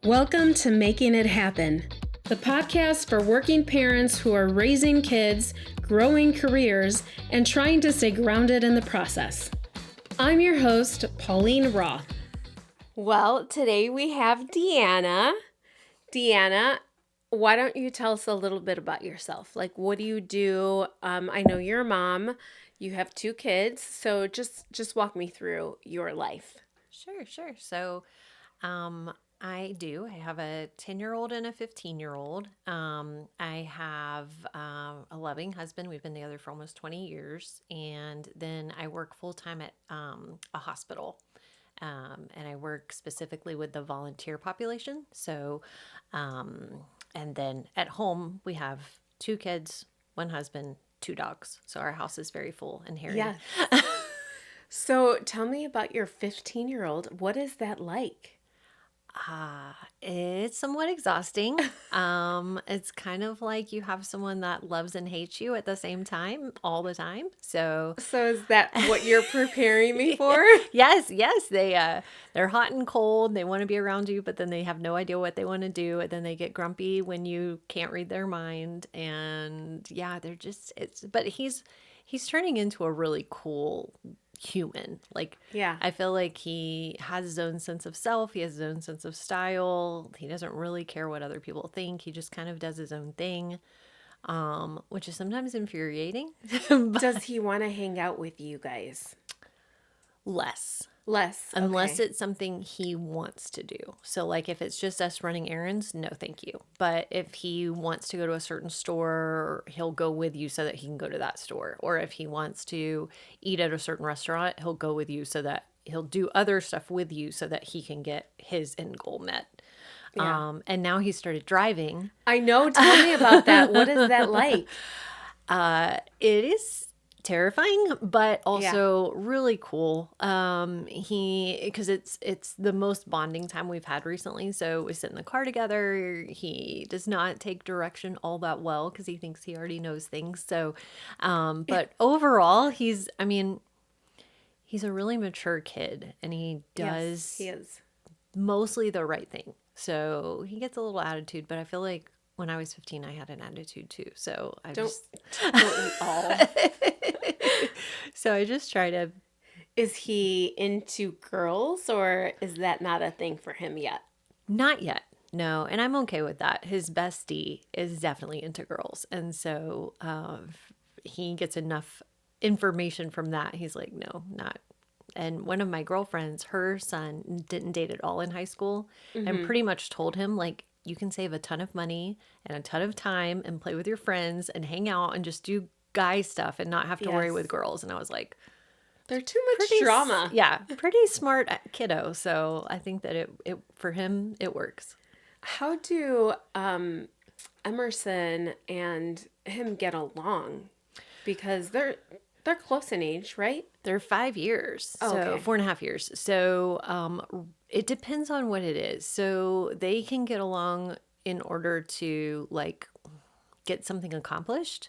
Welcome to Making It Happen, the podcast for working parents who are raising kids, growing careers, and trying to stay grounded in the process. I'm your host, Pauline Roth. Well, today we have Deanna. Deanna, why don't you tell us a little bit about yourself? Like, what do you do? I know you're a mom. You have 2 kids, so just walk me through your life. Sure. So, I have a 10-year-old and a 15-year-old. I have a loving husband. We've been together for almost 20 years. And then I work full time at a hospital. And I work specifically with the volunteer population. So, and then at home, we have 2 kids, 1 husband, 2 dogs. So our house is very full and hairy. Yeah. So tell me about your 15-year-old. What is that like? It's somewhat exhausting. It's kind of like you have someone that loves and hates you at the same time, all the time. So is that what you're preparing me for? yes, they're hot and cold. They want to be around you, but then they have no idea what they want to do, and then they get grumpy when you can't read their mind. And yeah, but he's turning into a really cool human. Like, Yeah. I feel like he has his own sense of self. He has his own sense of style. He doesn't really care what other people think. He just kind of does his own thing, which is sometimes infuriating. Does he want to hang out with you guys? Less. Okay. Unless it's something he wants to do. So, like, if it's just us running errands, no, thank you. But if he wants to go to a certain store, he'll go with you so that he can go to that store. Or if he wants to eat at a certain restaurant, he'll go with you so that he'll do other stuff with you so that he can get his end goal met. Yeah. And now he started driving. I know. Tell me about that. What is that like? It is terrifying, but also really cool. Because it's the most bonding time we've had recently. So we sit in the car together. He does not take direction all that well because he thinks he already knows things. So, but overall, he's a really mature kid, and he does Yes, he is. mostly the right thing. So he gets a little attitude, but I feel like when I was 15, I had an attitude too. So Don't we all? So I just try to. Is he into girls, or is that not a thing for him yet? Not yet. No. And I'm okay with that. His bestie is definitely into girls. And so he gets enough information from that. He's like, no, not. And one of my girlfriends, her son didn't date at all in high school, and pretty much told him, like, you can save a ton of money and a ton of time and play with your friends and hang out and just do guy stuff and not have to worry Yes. with girls. And I was like, They're too much drama. yeah, pretty smart kiddo. So I think that it for him, it works. How do Emerson and him get along? Because they're close in age, right? They're 5 years, Oh, so okay. 4.5 years. So it depends on what it is. So they can get along in order to, like, get something accomplished.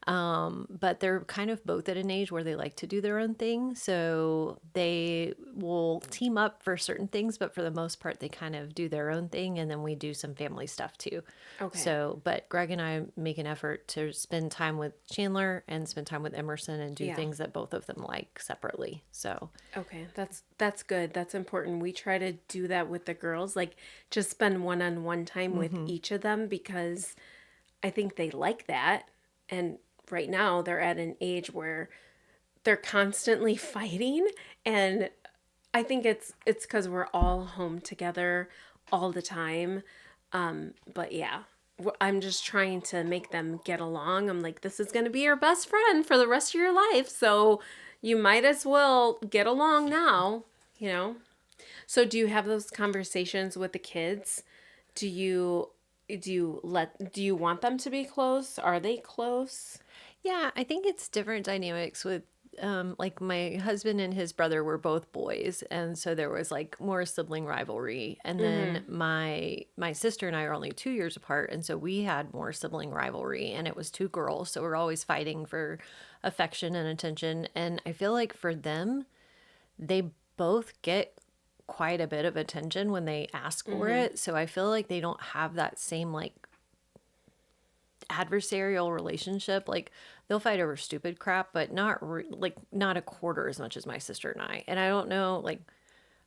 But they're kind of both at an age where they like to do their own thing. So they will team up for certain things, but for the most part, they kind of do their own thing. And then we do some family stuff too. Okay. So, but Greg and I make an effort to spend time with Chandler and spend time with Emerson and do things that both of them like separately. So, Okay, that's good. That's important. We try to do that with the girls, like just spend one-on-one time with each of them because I think they like that. And right now they're at an age where they're constantly fighting, and I think it's because we're all home together all the time. But yeah, I'm just trying to make them get along. I'm like, this is going to be your best friend for the rest of your life, so you might as well get along now, you know? So do you have those conversations with the kids? Do you want them to be close? Are they close? yeah, I think it's different dynamics with like my husband and his brother were both boys, and so there was like more sibling rivalry. And then my sister and I are only 2 years apart, and so we had more sibling rivalry, and it was 2 girls, so we're always fighting for affection and attention. And I feel like for them, they both get quite a bit of attention when they ask for it. So I feel like they don't have that same like adversarial relationship. Like they'll fight over stupid crap, but like not a quarter as much as my sister and I. And I don't know, like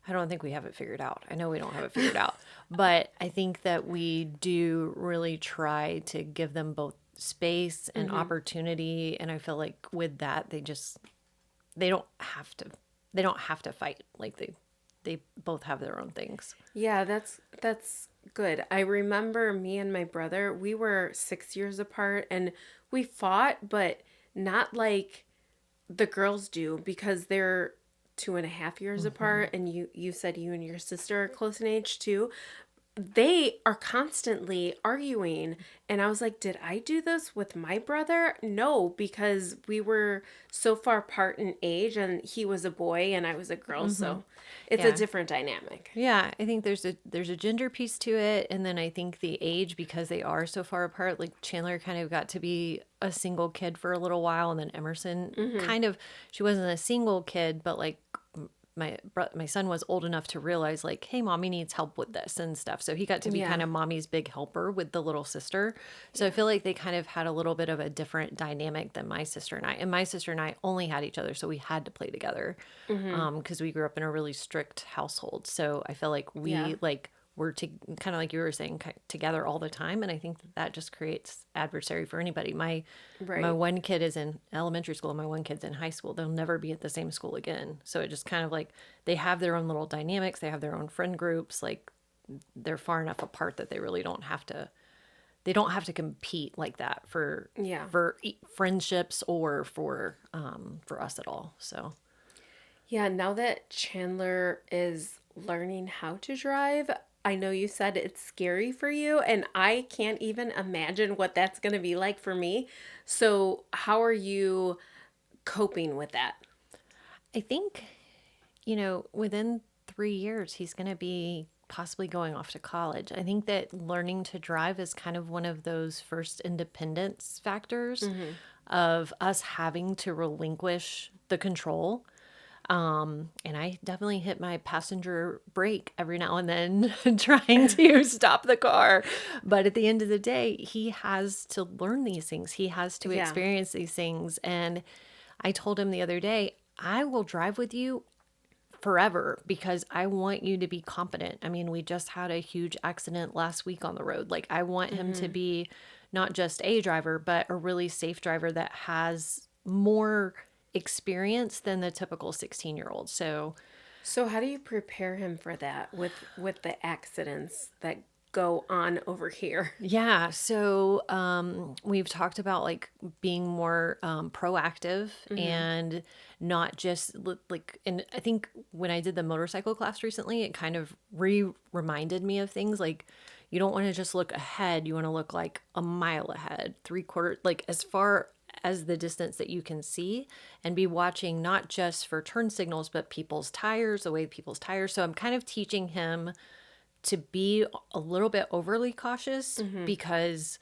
I don't think we have it figured out. I know we don't have it figured out, but I think that we do really try to give them both space and opportunity. And I feel like with that, they don't have to, they don't have to fight. Like they both have their own things. Yeah, that's good. I remember me and my brother, we were 6 years apart and we fought, but not like the girls do because they're 2.5 years apart, and you said you and your sister are close in age too. They are constantly arguing, and I was like, did I do this with my brother? No, because we were so far apart in age, and he was a boy and I was a girl, so it's a Yeah. different dynamic. Yeah, I think there's a gender piece to it, and then I think the age, because they are so far apart. Like Chandler kind of got to be a single kid for a little while, and then Emerson kind of, she wasn't a single kid, but like my son was old enough to realize like, hey, mommy needs help with this and stuff. So he got to be Yeah. kind of mommy's big helper with the little sister. So I feel like they kind of had a little bit of a different dynamic than my sister and I. And my sister and I only had each other, so we had to play together because we grew up in a really strict household. So I feel like we Yeah. like were kind of like you were saying together all the time, and I think that just creates adversary for anybody. My Right. one kid is in elementary school and my one kid's in high school. They'll never be at the same school again. So it just kind of like they have their own little dynamics. They have their own friend groups. Like they're far enough apart that they really don't have to. They don't have to compete like that Yeah. for friendships or for us at all. So Yeah, now that Chandler is learning how to drive, I know you said it's scary for you, and I can't even imagine what that's going to be like for me. So, how are you coping with that? I think, within 3 years, he's going to be possibly going off to college. I think that learning to drive is kind of one of those first independence factors of us having to relinquish the control. And I definitely hit my passenger brake every now and then trying to stop the car. But at the end of the day, he has to learn these things. He has to Yeah. experience these things. And I told him the other day, I will drive with you forever because I want you to be competent. I mean, we just had a huge accident last week on the road. Like, I want him to be not just a driver, but a really safe driver that has more experience than the typical 16-year-old. So, how do you prepare him for that with the accidents that go on over here? Yeah, so we've talked about like being more proactive and not just like, and I think when I did the motorcycle class recently, it kind of reminded me of things like you don't want to just look ahead, you want to look like a mile ahead, 3/4, like as far as the distance that you can see, and be watching not just for turn signals, but people's tires, the way people's tires. So I'm kind of teaching him to be a little bit overly cautious because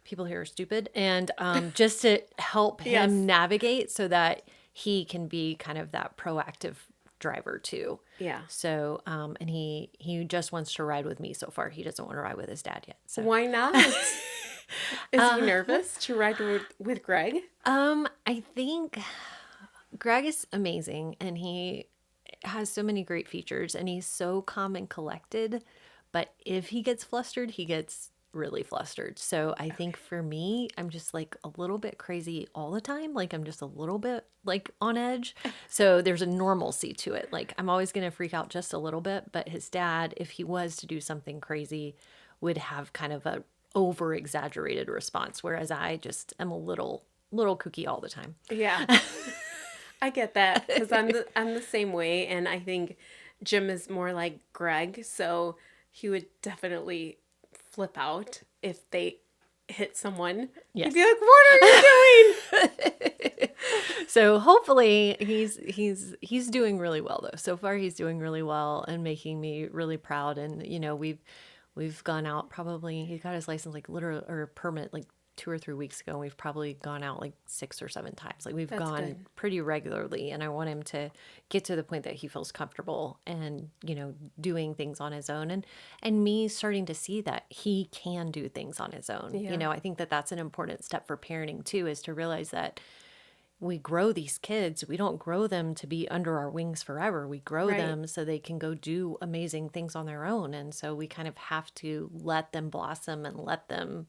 people here are stupid, and just to help Yes. him navigate so that he can be kind of that proactive driver too. Yeah. So and he just wants to ride with me so far. He doesn't want to ride with his dad yet. So Why not? Is he nervous to ride with Greg? I think Greg is amazing, and he has so many great features, and he's so calm and collected. But if he gets flustered, he gets really flustered. So I think for me, I'm just like a little bit crazy all the time. Like I'm just a little bit like on edge. So there's a normalcy to it. Like I'm always going to freak out just a little bit. But his dad, if he was to do something crazy, would have kind of a over exaggerated response. Whereas I just am a little kooky all the time. Yeah. I get that because I'm the same way, and I think Jim is more like Greg, so he would definitely flip out if they hit someone. Yes. He'd be like, "What are you doing?" So hopefully he's doing really well though. So far he's doing really well and making me really proud. And we've gone out, probably he got his license like literally or permit like 2 or 3 weeks ago, and we've probably gone out like 6 or 7 times. Like we've That's gone good. pretty regularly, and I want him to get to the point that he feels comfortable and, doing things on his own, and me starting to see that he can do things on his own. Yeah. I think that that's an important step for parenting too, is to realize that we grow these kids. We don't grow them to be under our wings forever. We grow Right. them so they can go do amazing things on their own. And so we kind of have to let them blossom and let them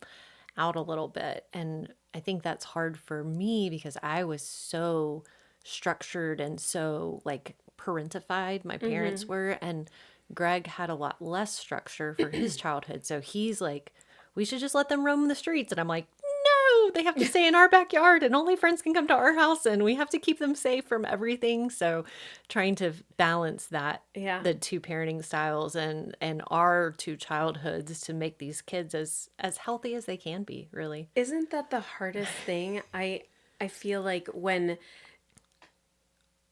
out a little bit. And I think that's hard for me because I was so structured and so like parentified, my parents Mm-hmm. were. And Greg had a lot less structure for his childhood. So he's like, we should just let them roam the streets. And I'm like, no, they have to stay in our backyard and only friends can come to our house and we have to keep them safe from everything. So trying to balance that, Yeah. the two parenting styles and our two childhoods to make these kids as healthy as they can be, really. Isn't that the hardest thing? I feel like when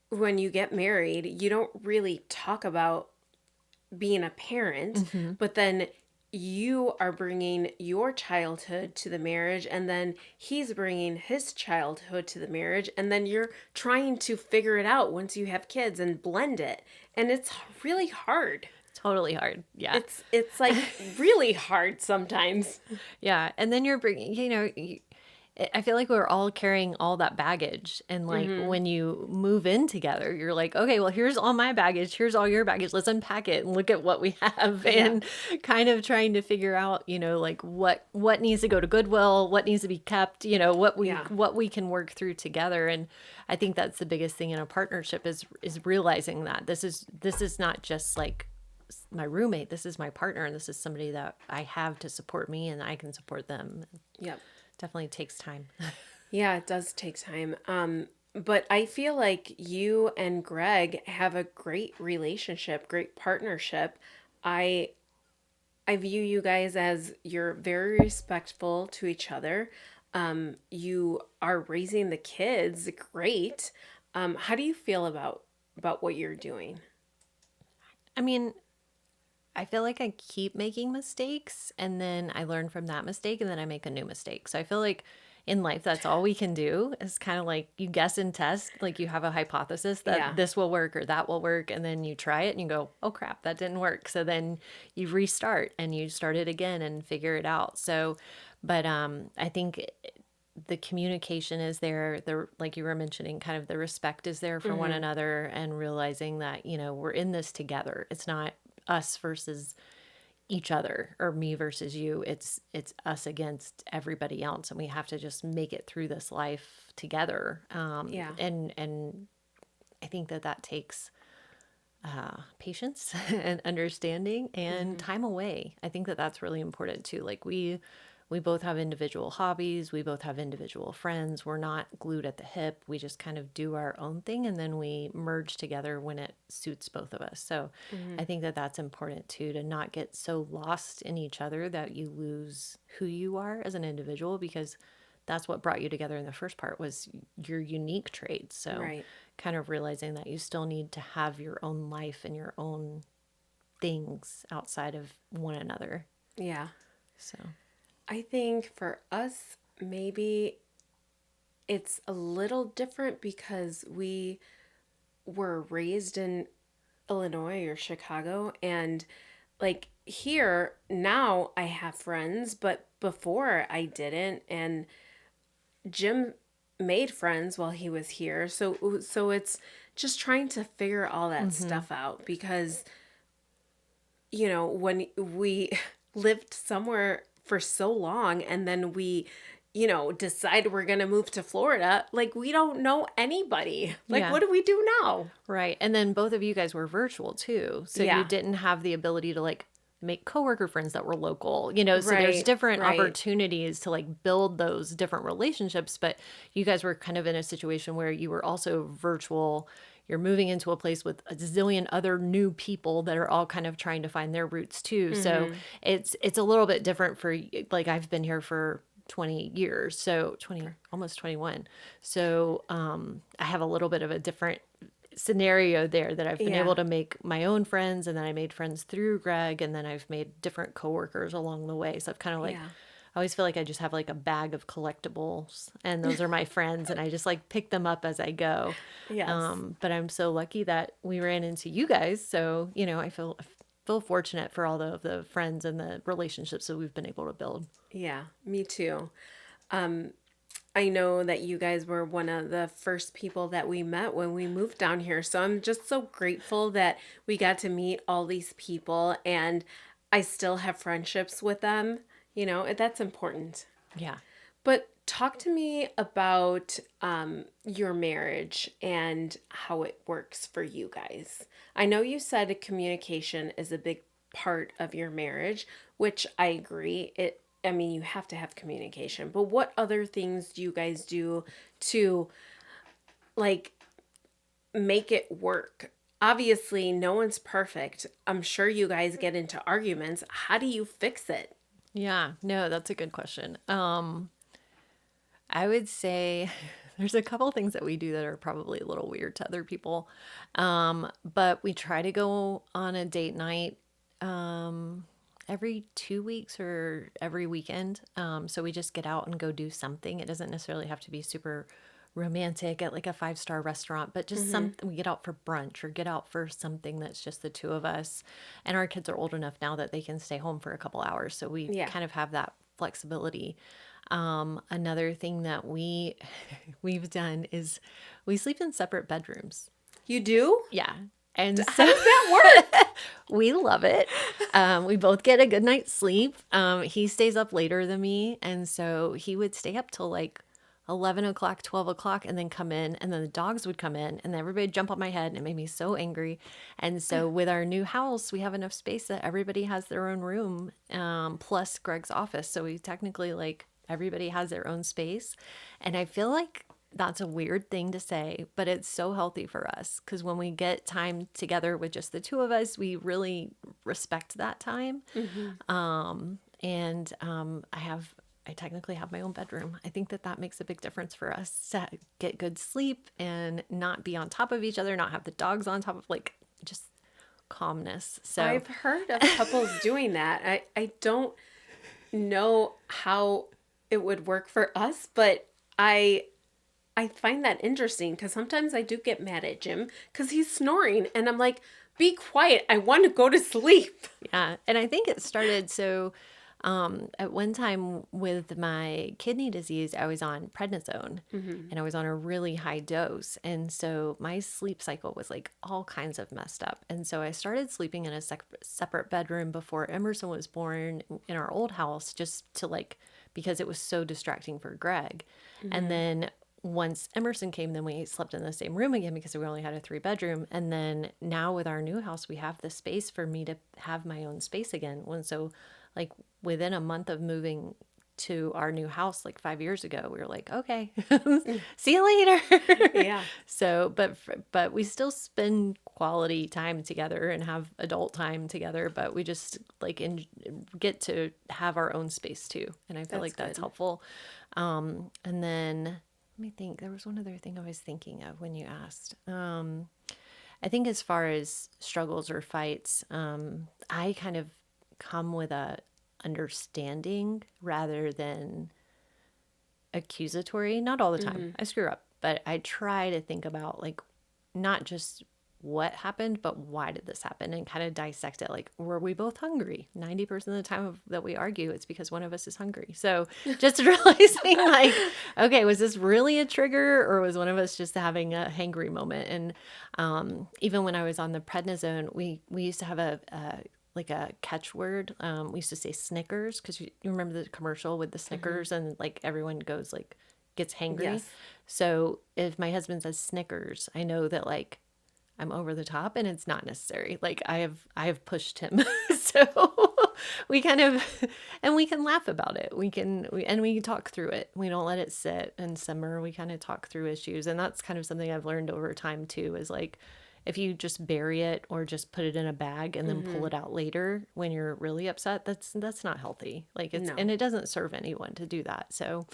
you get married, you don't really talk about being a parent, Hmm. but then you are bringing your childhood to the marriage, and then he's bringing his childhood to the marriage, and then you're trying to figure it out once you have kids and blend it. And it's really hard. Totally hard. Yeah. It's like really hard sometimes. Yeah. And then you're bringing, I feel like we're all carrying all that baggage. And like Mhm. when you move in together, you're like, okay, well, here's all my baggage. Here's all your baggage. Let's unpack it and look at what we have Yeah. and kind of trying to figure out, like what needs to go to Goodwill, what needs to be kept, Yeah. what we can work through together. And I think that's the biggest thing in a partnership is realizing that this is not just like my roommate, this is my partner, and this is somebody that I have to support me and I can support them. Yep. Definitely takes time. Yeah, it does take time. But I feel like you and Greg have a great relationship, great partnership. I I view you guys as you're very respectful to each other. You are raising the kids great. How do you feel about what you're doing? I mean, I feel like I keep making mistakes and then I learn from that mistake and then I make a new mistake. So I feel like in life, that's all we can do is kind of like you guess and test, like you have a hypothesis that Yeah. this will work or that will work. And then you try it and you go, oh crap, that didn't work. So then you restart and you start it again and figure it out. So, but I think the communication is there, the like you were mentioning, kind of the respect is there for one Hmm. another and realizing that, we're in this together. It's not us versus each other or me versus you. It's us against everybody else and we have to just make it through this life together. Yeah. And I think that takes patience and understanding and Hmm. time away. I think that's really important too. Like we both have individual hobbies, we both have individual friends. We're not glued at the hip. We just kind of do our own thing and then we merge together when it suits both of us. So Hmm. I think that's important too, to not get so lost in each other that you lose who you are as an individual, because that's what brought you together in the first part was your unique traits. So Right. kind of realizing that you still need to have your own life and your own things outside of one another. Yeah. So, I think for us, maybe it's a little different because we were raised in Illinois or Chicago, and like here now I have friends, but before I didn't. And Jim made friends while he was here. So it's just trying to figure all that mm-hmm. stuff out because when we lived somewhere for so long and then we decide we're going to move to Florida, like we don't know anybody. Like Yeah. what do we do now? Right. And then both of you guys were virtual too. So you Yeah. didn't have the ability to like make coworker friends that were local, so there's Right. different Right. opportunities to like build those different relationships. But you guys were kind of in a situation where you were also virtual. You're moving into a place with a zillion other new people that are all kind of trying to find their roots too. So Mhm. it's a little bit different for like I've been here for 20 years, so 20, almost 21. So I have a little bit of a different scenario there, that I've been Yeah. able to make my own friends, and then I made friends through Greg, and then I've made different coworkers along the way. So I've kind of like Yeah. I always feel like I just have like a bag of collectibles and those are my friends and I just like pick them up as I go. Yes. But I'm so lucky that we ran into you guys. So, I feel fortunate for all the friends and the relationships that we've been able to build. Yeah, me too. I know that you guys were one of the first people that we met when we moved down here. So I'm just so grateful that we got to meet all these people and I still have friendships with them. That's important. Yeah. But talk to me about your marriage and how it works for you guys. I know you said communication is a big part of your marriage, which I agree. I mean, you have to have communication, but what other things do you guys do to like make it work? Obviously, no one's perfect. I'm sure you guys get into arguments. How do you fix it? Yeah. No, that's a good question. I would say there's a couple things that we do that are probably a little weird to other people. But we try to go on a date night every 2 weeks or every weekend. So we just get out and go do something. It doesn't necessarily have to be super romantic at like a 5-star restaurant, but just something we get out for brunch or get out for something that's just the two of us. And our kids are old enough now that they can stay home for a couple hours. So we Yeah. kind of have that flexibility. Another thing that we've done is we sleep in separate bedrooms. You do? Yeah. And How so does that work? we love it. We both get a good night's sleep. He stays up later than me. And so he would stay up till like 11 o'clock, 12 o'clock, and then come in. And then the dogs would come in and then everybody would jump on my head. And it made me so angry. And so with our new house, we have enough space that everybody has their own room, plus Greg's office. So we technically like everybody has their own space. And I feel like that's a weird thing to say, but it's so healthy for us because when we get time together with just the two of us, we really respect that time. I technically have my own bedroom. I think that that makes a big difference for us to get good sleep and not be on top of each other, not have the dogs on top of like just calmness. So I've heard of couples doing that. I don't know how it would work for us, but I find that interesting because sometimes I do get mad at Jim because he's snoring and I'm like, be quiet. I want to go to sleep. yeah, and I think it started so at one time with my kidney disease, I was on prednisone and I was on a really high dose. And so my sleep cycle was like all kinds of messed up. And so I started sleeping in a separate bedroom before Emerson was born in our old house just to like, because it was so distracting for Greg. And then once Emerson came, then we slept in the same room again because we only had a 3-bedroom. And then now with our new house, we have the space for me to have my own space again. And so like within a month of moving to our new house, like 5 years ago, we were like, okay, see you later. Yeah. So, but we still spend quality time together and have adult time together, but we just like get to have our own space too. And I feel That's like that's good. helpful. And then let me think, there was one other thing I was thinking of when you asked. I think as far as struggles or fights, I kind of come with a understanding rather than accusatory. Not all the time. I screw up, but I try to think about like not just what happened, but why did this happen and kind of dissect it. Like, were we both hungry? 90% of the time that we argue, it's because one of us is hungry. So just realizing like, okay, was this really a trigger or was one of us just having a hangry moment? And even when I was on the prednisone, we used to have like a catchword. We used to say Snickers because you remember the commercial with the Snickers and like everyone goes like gets hangry. Yes. So if my husband says Snickers, I know that like I'm over the top and it's not necessary. Like I have pushed him. So we kind of, and we can laugh about it. We can talk through it. We don't let it sit and simmer. We kind of talk through issues. And that's kind of something I've learned over time too, is like, if you just bury it or just put it in a bag and then pull it out later when you're really upset, that's not healthy. Like it's, No. and it doesn't serve anyone to do that. So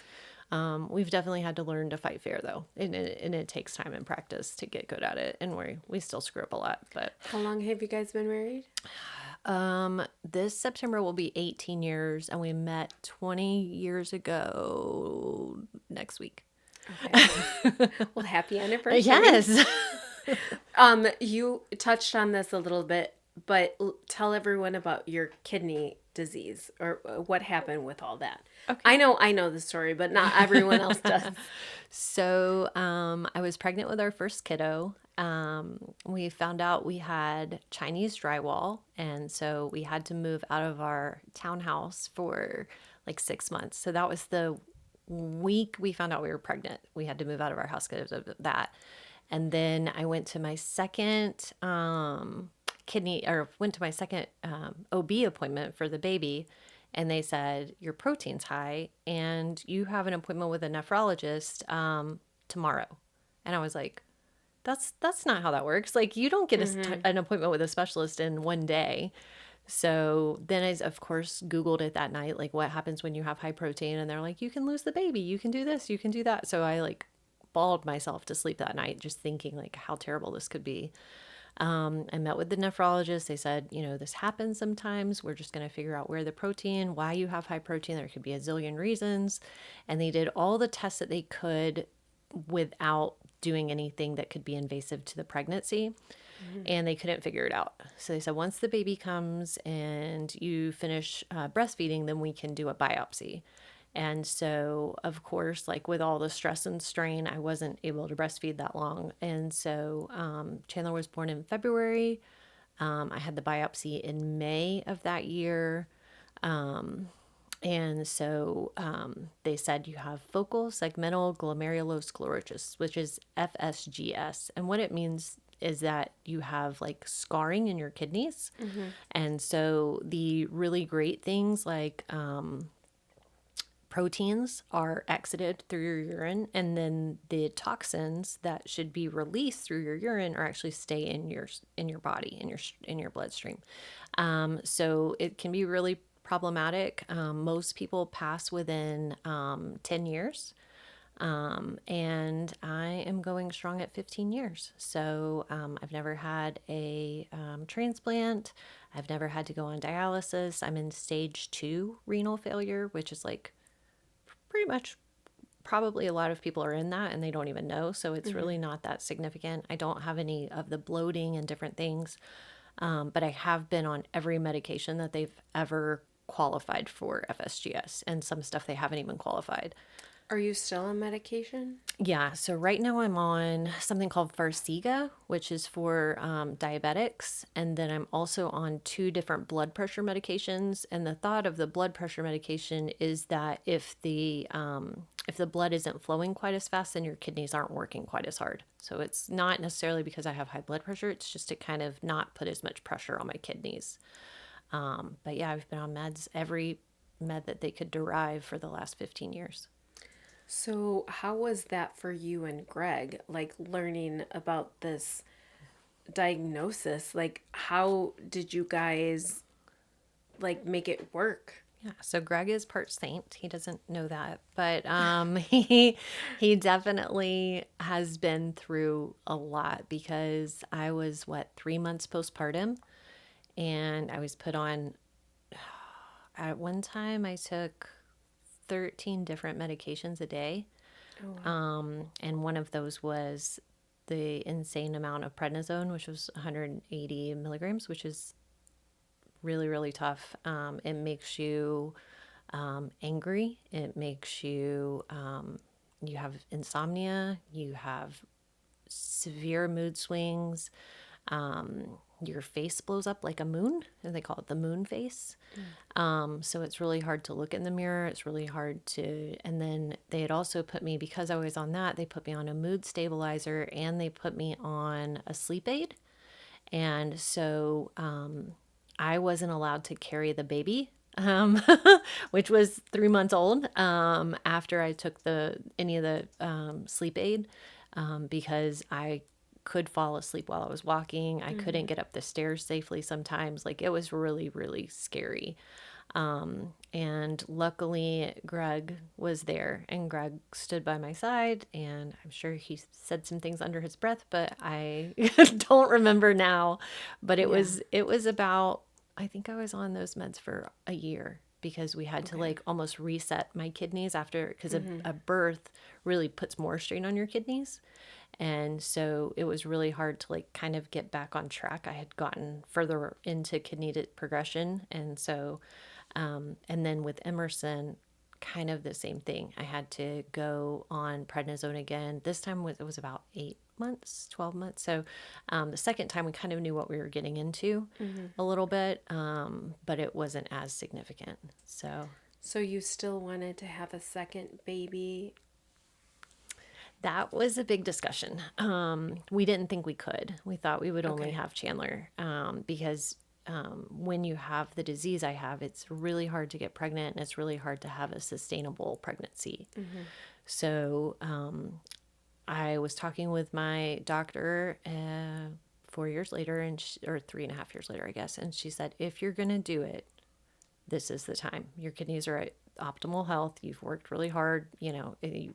we've definitely had to learn to fight fair though. And it takes time and practice to get good at it. And we still screw up a lot, but How long have you guys been married? This September will be 18 years, and we met 20 years ago next week. Okay. Well, happy anniversary. Yes. You touched on this a little bit, but tell everyone about your kidney disease or what happened with all that. Okay. I know the story, but not everyone else does. So, I was pregnant with our first kiddo. We found out we had Chinese drywall, and so we had to move out of our townhouse for like 6 months. So that was the week we found out we were pregnant. We had to move out of our house because of that. And then I went to my second went to my second OB appointment for the baby, and they said your protein's high and you have an appointment with a nephrologist tomorrow. And I was like, that's not how that works. Like, you don't get an appointment with a specialist in one day. So then I, of course, Googled it that night, like what happens when you have high protein, and they're like, you can lose the baby, you can do this, you can do that. So I like bawled myself to sleep that night, just thinking like how terrible this could be. I met with the nephrologist. They said, this happens sometimes. We're just going to figure out where the protein, why you have high protein. There could be a zillion reasons. And they did all the tests that they could without doing anything that could be invasive to the pregnancy. And they couldn't figure it out. So they said, once the baby comes and you finish breastfeeding, then we can do a biopsy. And so, of course, like with all the stress and strain, I wasn't able to breastfeed that long. And so Chandler was born in February. I had the biopsy in May of that year. And so they said you have focal segmental glomerulosclerosis, which is FSGS. And what it means is that you have like scarring in your kidneys. And so the really great things like proteins are exited through your urine, and then the toxins that should be released through your urine are actually stay in your body, in your bloodstream. So it can be really problematic. Most people pass within 10 years. And I am going strong at 15 years. So I've never had a transplant. I've never had to go on dialysis. I'm in stage 2 renal failure, which is like pretty much probably a lot of people are in that and they don't even know. So it's really not that significant. I don't have any of the bloating and different things. But I have been on every medication that they've ever qualified for FSGS, and some stuff they haven't even qualified. Are you still on medication? Yeah, so right now I'm on something called Farxiga, which is for diabetics, and then I'm also on 2 different blood pressure medications. And the thought of the blood pressure medication is that if the blood isn't flowing quite as fast, then your kidneys aren't working quite as hard. So it's not necessarily because I have high blood pressure; it's just to kind of not put as much pressure on my kidneys. But yeah, I've been on meds, every med that they could derive for the last 15 years. So, how was that for you and Greg? Like learning about this diagnosis? Like, how did you guys like make it work? Yeah, so Greg is part saint. He doesn't know that, but he definitely has been through a lot, because I was 3 months postpartum, and I was put on. At one time, I took 13 different medications a day. Oh, wow. And one of those was the insane amount of prednisone, which was 180 milligrams, which is really, really tough. It makes you angry. It makes you, you have insomnia, you have severe mood swings. Your face blows up like a moon, and they call it the moon face. So it's really hard to look in the mirror. It's really hard to, and then they had also put me, because I was on that, they put me on a mood stabilizer, and they put me on a sleep aid. And so I wasn't allowed to carry the baby, which was 3 months old, after I took any of the sleep aid, because I could fall asleep while I was walking. I couldn't get up the stairs safely sometimes. Like, it was really, really scary. And luckily Greg was there, and Greg stood by my side, and I'm sure he said some things under his breath, but I don't remember now. But it Yeah. was about I think I was on those meds for a year because we had to Okay. like almost reset my kidneys after, because Mm-hmm. a birth really puts more strain on your kidneys. And so it was really hard to like kind of get back on track. I had gotten further into progression. And so, and then with Emerson, kind of the same thing. I had to go on prednisone again. This time it was about 8 months, 12 months. So the second time we kind of knew what we were getting into Mm-hmm. a little bit, but it wasn't as significant. So So you still wanted to have a second baby? that was a big discussion. We didn't think we could. We thought we would only Okay. have Chandler, because when you have the disease I have, it's really hard to get pregnant and it's really hard to have a sustainable pregnancy. Mm-hmm. So I was talking with my doctor 4 years later, or 3.5 years later, I guess, and she said, if you're going to do it, this is the time. Your kidneys are at optimal health. You've worked really hard. You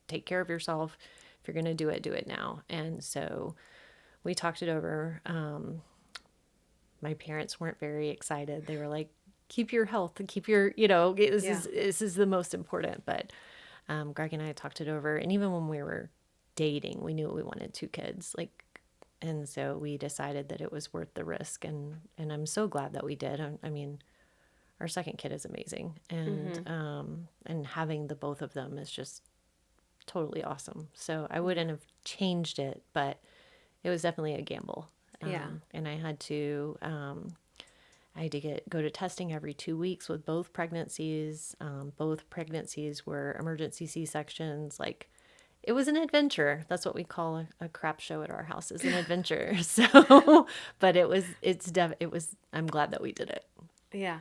take care of yourself. If you're going to do it now. And so we talked it over. My parents weren't very excited. They were like, keep your health and keep your, Yeah. this is the most important. But Greg and I talked it over. And even when we were dating, we knew we wanted 2 kids. And so we decided that it was worth the risk. And I'm so glad that we did. I mean, our second kid is amazing, Mm-hmm. and having the both of them is just totally awesome. So I Yeah. wouldn't have changed it, but it was definitely a gamble. Yeah. And I had to go to testing every 2 weeks with both pregnancies. Both pregnancies were emergency C-sections. Like, it was an adventure. That's what we call a crap show at our house, is an adventure. So, but I'm glad that we did it. Yeah.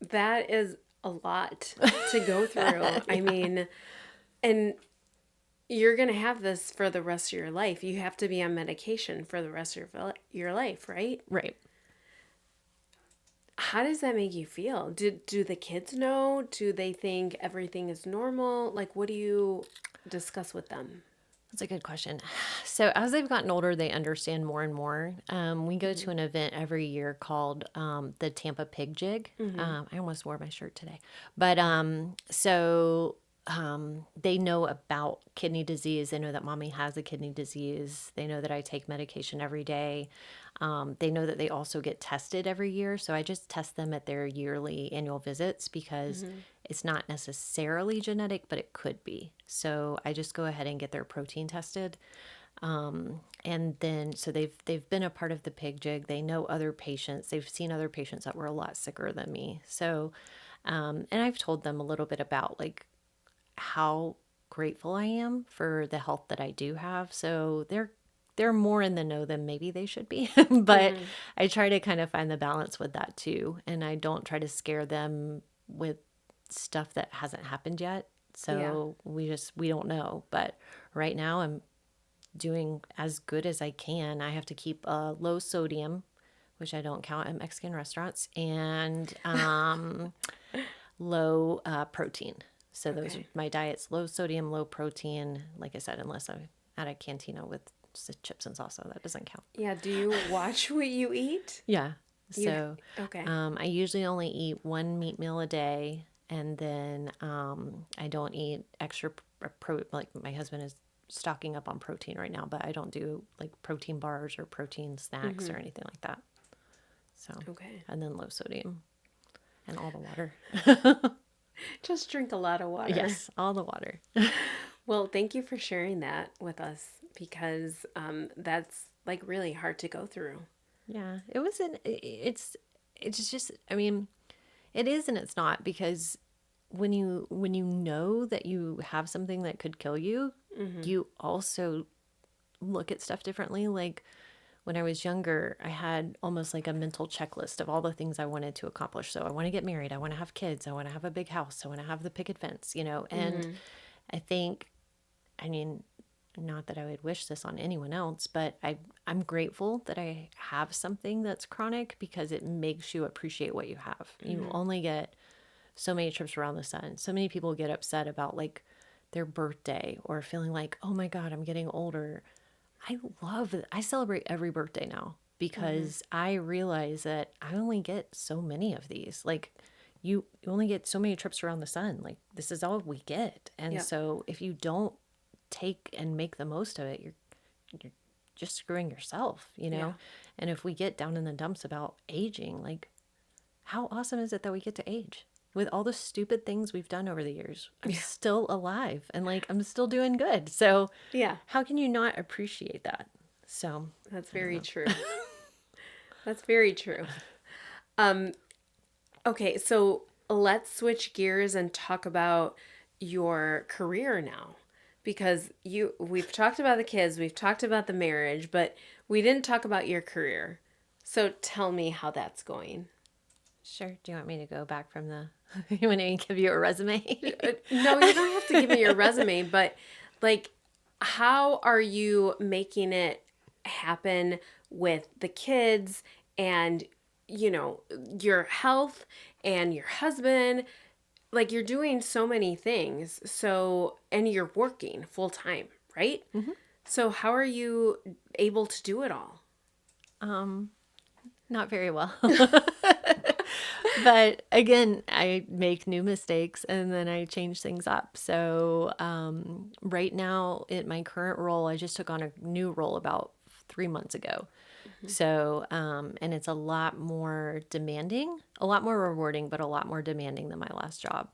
That is a lot to go through. I mean, and you're going to have this for the rest of your life. You have to be on medication for the rest of your life, right? Right. How does that make you feel? Do the kids know? Do they think everything is normal? Like, what do you discuss with them? That's a good question. So as they've gotten older, they understand more and more. We go to an event every year called the Tampa Pig Jig. Mm-hmm. I almost wore my shirt today, but they know about kidney disease. They know that mommy has a kidney disease. They know that I take medication every day. They know that they also get tested every year. So I just test them at their yearly annual visits because Mm-hmm. it's not necessarily genetic, but it could be. So I just go ahead and get their protein tested. And then so they've been a part of the pig jig. They know other patients. They've seen other patients that were a lot sicker than me. So and I've told them a little bit about like how grateful I am for the health that I do have. So they're more in the know than maybe they should be. But Mm-hmm. I try to kind of find the balance with that too. And I don't try to scare them with stuff that hasn't happened yet. Yeah. So we don't know. But right now I'm doing as good as I can. I have to keep a low sodium, which I don't count at Mexican restaurants, and low protein. So those are Okay. my diet's: low sodium, low protein. Like I said, unless I'm at a cantina with chips and salsa, that doesn't count. Yeah. Do you watch what you eat? Yeah. You So okay? I usually only eat one meat meal a day, and then I don't eat extra like my husband is stocking up on protein right now, but I don't do like protein bars or protein snacks Mm-hmm. or anything like that. So, Okay. and then low sodium and all the water. Just drink a lot of water. Yes, all the water. Well, thank you for sharing that with us because that's like really hard to go through. Yeah, it was an it's just, I mean, it is and it's not, because when you know that you have something that could kill you, Mm-hmm. you also look at stuff differently. Like when I was younger, I had almost like a mental checklist of all the things I wanted to accomplish. So I want to get married, I want to have kids, I want to have a big house, I want to have the picket fence. And Mm-hmm. I think, I mean, not that I would wish this on anyone else, but I'm grateful that I have something that's chronic, because it makes you appreciate what you have. You Mm-hmm. only get so many trips around the sun. So many people get upset about like their birthday or feeling like, oh my God, I'm getting older. I celebrate every birthday now. because I realize that I only get so many of these. Like you only get so many trips around the sun. Like this is all we get. And Yep. so if you don't take and make the most of it, you're just screwing yourself, you Yeah. know? And if we get down in the dumps about aging, like how awesome is it that we get to age? With all the stupid things we've done over the years, I'm Yeah. still alive and like I'm still doing good. So Yeah. how can you not appreciate that? So That's I don't very know. true. That's very true. Um, okay, so let's switch gears and talk about your career now. Because we've talked about the kids, we've talked about the marriage, but we didn't talk about your career. So tell me how that's going. Sure. Do you want me to go back from the? You want me to give you a resume? No, you don't have to give me your resume, but like, how are you making it happen with the kids and, your health and your husband? Like, you're doing so many things. So, and you're working full time, right? hmm So, how are you able to do it all? Um, Not very well. But again, I make new mistakes and then I change things up. So right now, in my current role, I just took on a new role about 3 months ago. Mhm. So, and it's a lot more demanding, a lot more rewarding, but a lot more demanding than my last job.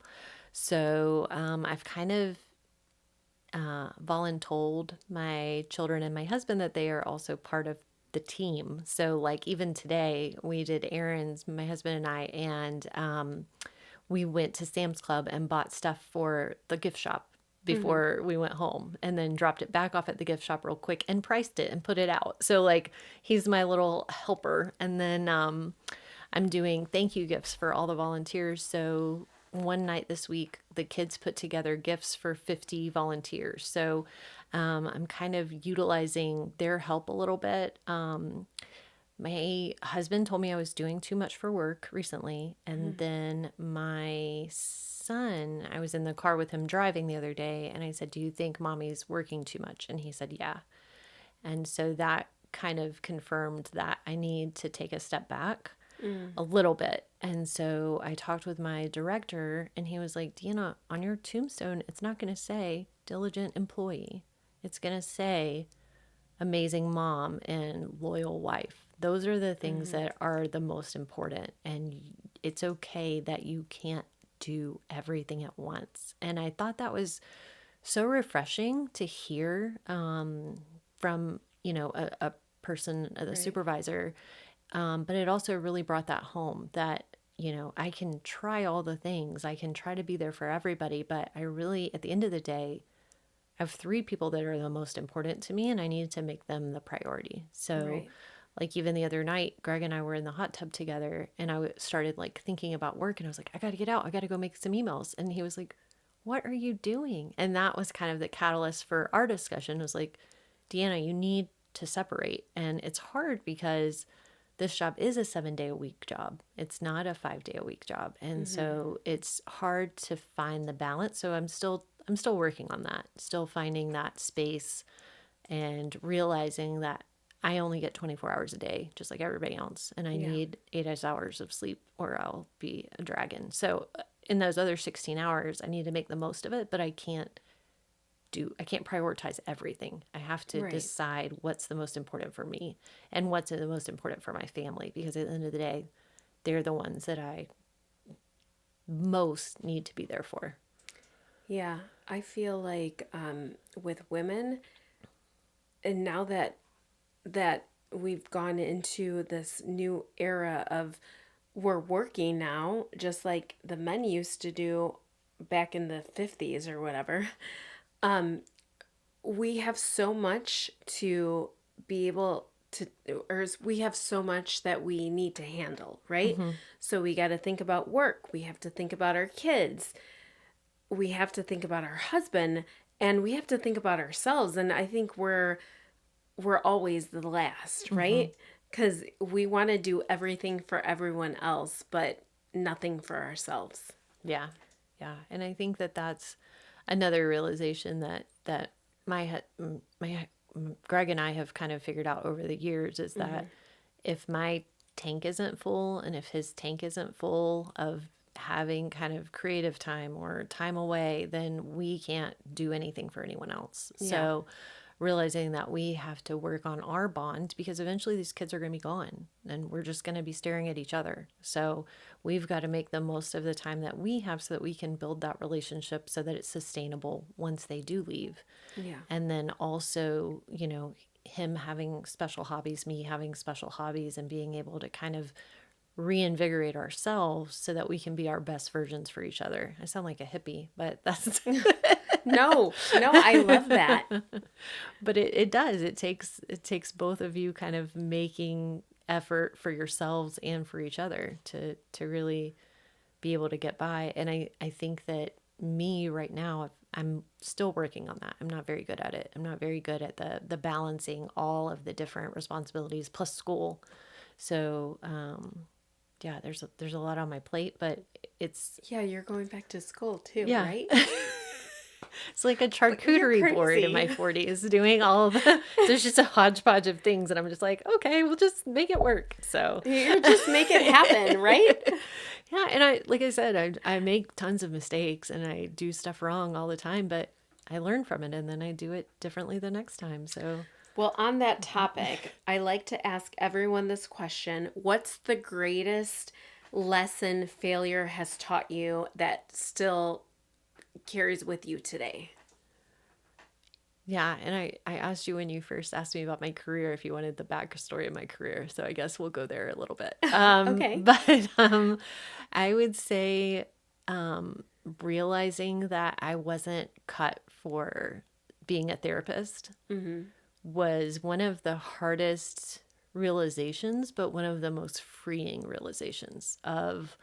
So I've kind of voluntold my children and my husband that they are also part of the team. So, like, even today, we did errands, my husband and I, and we went to Sam's Club and bought stuff for the gift shop Mhm. before we went home and then dropped it back off at the gift shop real quick and priced it and put it out. So, like, he's my little helper. And then I'm doing thank you gifts for all the volunteers. So one night this week, the kids put together gifts for 50 volunteers. So I'm kind of utilizing their help a little bit. My husband told me I was doing too much for work recently. And then my son, I was in the car with him driving the other day, and I said, "Do you think mommy's working too much?" And he said, "Yeah." And so that kind of confirmed that I need to take a step back Mm. a little bit. And so I talked with my director, and he was like, "Deanna, on your tombstone, it's not going to say diligent employee. It's going to say amazing mom and loyal wife. Those are the things Mhm. that are the most important. And it's okay that you can't do everything at once." And I thought that was so refreshing to hear from, a person, a Right. supervisor, but it also really brought that home that, I can try all the things. I can try to be there for everybody, but I really, at the end of the day, I have three people that are the most important to me, and I need to make them the priority. So, Right. like, even the other night, Greg and I were in the hot tub together, and started like thinking about work, and I was like, I got to get out. I got to go make some emails. And he was like, "What are you doing?" And that was kind of the catalyst for our discussion. It was like, "Deanna, you need to separate." And it's hard because this job is a 7 day a week job. It's not a 5 day a week job. And Mhm. so it's hard to find the balance. So I'm still working on that, still finding that space and realizing that I only get 24 hours a day, just like everybody else. And I Yeah. need 8 hours of sleep or I'll be a dragon. So in those other 16 hours, I need to make the most of it, but I can't prioritize everything. I have to Right. decide what's the most important for me and what's the most important for my family, because at the end of the day, they're the ones that I most need to be there for. Yeah. I feel like with women, and now that we've gone into this new era of we're working now, just like the men used to do back in the 50s or whatever. Um, we have so much to be able to, or we have so much that we need to handle, right? hmm So we got to think about work. We have to think about our kids. We have to think about our husband, and we have to think about ourselves. And I think we're always the last, hmm right? Because we want to do everything for everyone else, but nothing for ourselves. Yeah. Yeah. And I think that that's another realization that my Greg and I have kind of figured out over the years is Mm-hmm. that if my tank isn't full and if his tank isn't full of having kind of creative time or time away, then we can't do anything for anyone else. Yeah. So realizing that we have to work on our bond because eventually these kids are going to be gone and we're just going to be staring at each other. So we've got to make the most of the time that we have so that we can build that relationship so that it's sustainable once they do leave. Yeah. And then also, him having special hobbies, me having special hobbies, and being able to kind of reinvigorate ourselves so that we can be our best versions for each other. I sound like a hippie, but that's No, I love that. but it does. It takes both of you kind of making effort for yourselves and for each other to really be able to get by. And I think that me right now, I'm still working on that. I'm not very good at it. I'm not very good at the balancing all of the different responsibilities plus school. So yeah, there's a lot on my plate, but it's Yeah, you're going back to school too, yeah. right? It's like a You're charcuterie board in my crazy. 40s doing all of the, there's just a hodgepodge of things. And I'm just like, okay, we'll just make it work. So, You just make it happen, right? yeah. And like I said, I make tons of mistakes and I do stuff wrong all the time, but I learn from it and then I do it differently the next time. So, Well, on that topic, I like to ask everyone this question. What's the greatest lesson failure has taught you that still carries with you today? yeah. And I asked you when you first asked me about my career if you wanted the backstory of my career. So I guess we'll go there a little bit. Okay. But I would say realizing that I wasn't cut for being a therapist Mm-hmm. was one of the hardest realizations, but one of the most freeing realizations of,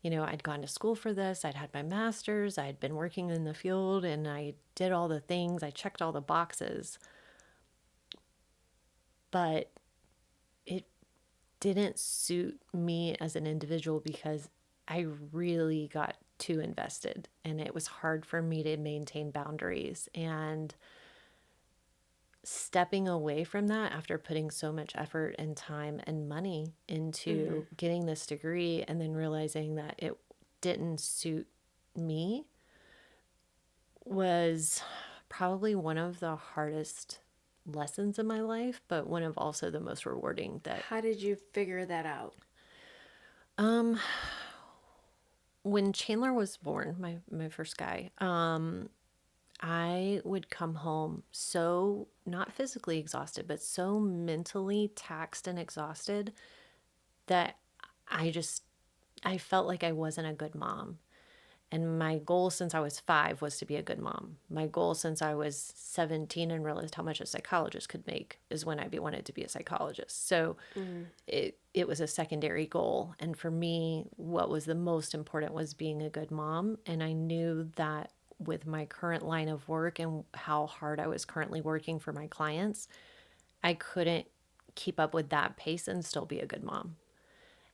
I'd gone to school for this, I'd had my master's, I'd been working in the field, and I did all the things, I checked all the boxes, but it didn't suit me as an individual because I really got too invested and it was hard for me to maintain boundaries. And stepping away from that after putting so much effort and time and money Mm-hmm. into getting this degree and then realizing that it didn't suit me was probably one of the hardest lessons in my life, but one of also the most rewarding that How did you figure that out? um when Chandler was born, my first guy, I would come home so not physically exhausted, but so mentally taxed and exhausted that I just I felt like I wasn't a good mom. And my goal since I was 5 was to be a good mom. My goal since I was 17 and realized how much a psychologist could make is when I wanted to be a psychologist. So Mm. it was a secondary goal. And for me, what was the most important was being a good mom. And I knew that with my current line of work and how hard I was currently working for my clients, I couldn't keep up with that pace and still be a good mom.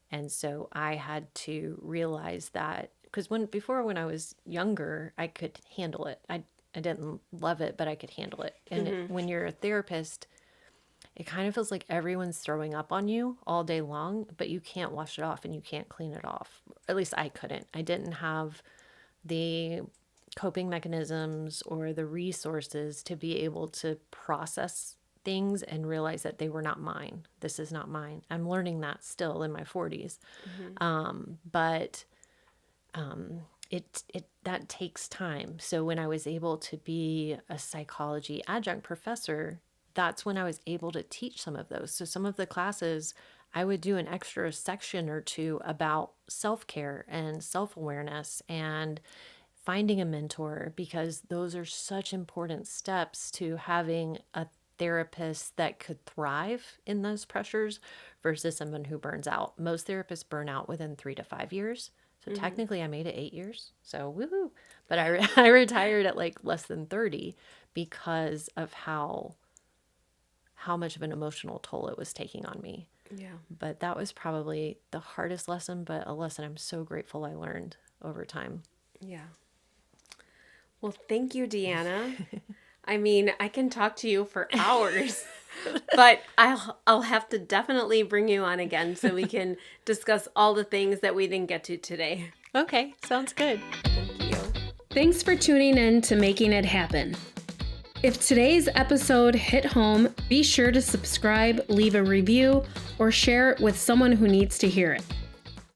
And so I had to realize that because when I was younger, I could handle it. I didn't love it, but I could handle it. And Mm-hmm. when you're a therapist, it kind of feels like everyone's throwing up on you all day long, but you can't wash it off and you can't clean it off. At least I couldn't. I didn't have the coping mechanisms or the resources to be able to process things and realize that they were not mine. This is not mine. I'm learning that still in my 40s. Mm-hmm. But it that takes time. So when I was able to be a psychology adjunct professor, that's when I was able to teach some of those. So some of the classes I would do an extra section or two about self-care and self-awareness and finding a mentor because those are such important steps to having a therapist that could thrive in those pressures versus someone who burns out. Most therapists burn out within 3 to 5 years. So Mm-hmm. technically I made it 8 years. So woohoo. But I retired at like less than 30 because of how much of an emotional toll it was taking on me. Yeah. But that was probably the hardest lesson, but a lesson I'm so grateful I learned over time. Yeah. Well, thank you, Deanna. I mean, I can talk to you for hours, but I'll have to definitely bring you on again so we can discuss all the things that we didn't get to today. Okay, sounds good. Thank you. Thanks for tuning in to Making It Happen. If today's episode hit home, be sure to subscribe, leave a review, or share it with someone who needs to hear it.